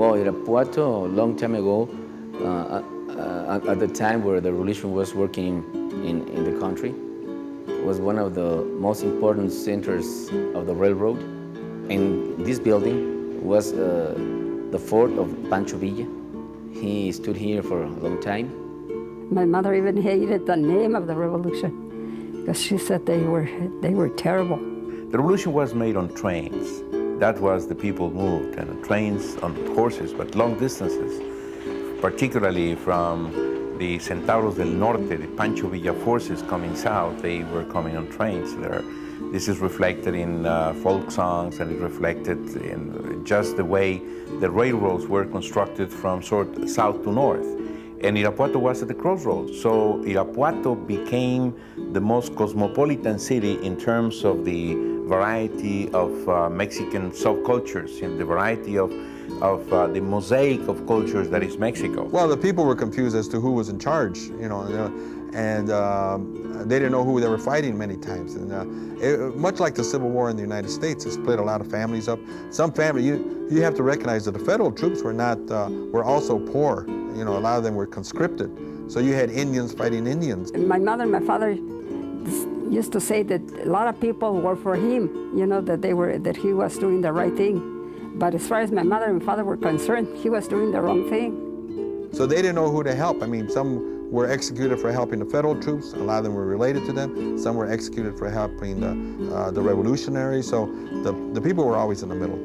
Well, Irapuato, a long time ago, at the time where the revolution was working in the country, was one of the most important centers of the railroad. And this building was the fort of Pancho Villa. He stood here for a long time. My mother even hated the name of the revolution because she said they were terrible. The revolution was made on trains. That was the people moved, and on trains, on horses, but long distances, particularly from the Centauros del Norte, the Pancho Villa forces coming south. They were coming on trains there. This is reflected in folk songs, and it reflected in just the way the railroads were constructed from south to north. And Irapuato was at the crossroads. So Irapuato became the most cosmopolitan city in terms of the variety of Mexican subcultures, in the variety of the mosaic of cultures that is Mexico. Well, the people were confused as to who was in charge, and they didn't know who they were fighting many times. And much like the Civil War in the United States, it split a lot of families up. Some family, you have to recognize that the federal troops were also poor. A lot of them were conscripted. So you had Indians fighting Indians. My mother and my father used to say that a lot of people were for him, that he was doing the right thing. But as far as my mother and father were concerned, he was doing the wrong thing. So they didn't know who to help. I mean, some were executed for helping the federal troops. A lot of them were related to them. Some were executed for helping the revolutionaries. So the people were always in the middle.